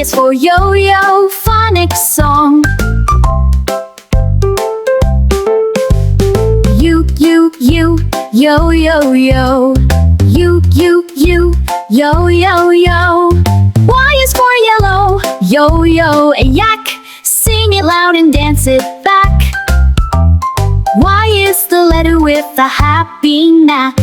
is for yo-yo phonics song. You, yo, yo, yo. You, yo, yo, yo. Y is for yellow, yo-yo and yak. Sing it loud and dance it back. Y is the letter with a happy knack.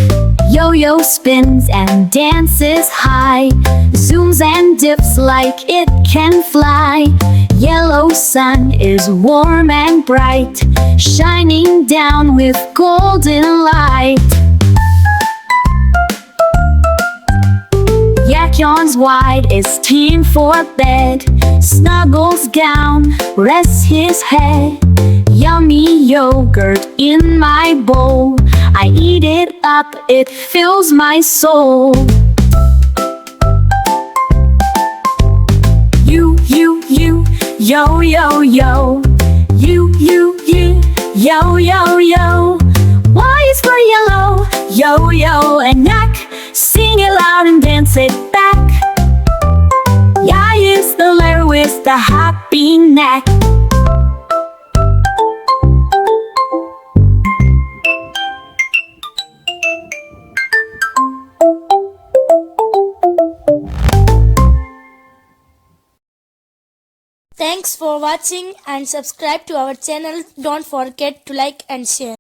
Yo-yo spins and dances high, zooms and dips like it can fly. Yellow sun is warm and bright, shining down with golden light. Yak yawns wide, it's time for bed. Snuggles down, rests his head. Yummy yogurt in my bowl, I eat it up, it fills my soul. You, yo, yo, yo. You, yo, yo, yo. Y is for yellow, yo-yo and knack. Sing it loud and dance it back. Y is the letter with the happy knack. Thanks for watching and subscribe to our channel. Don't forget to like and share.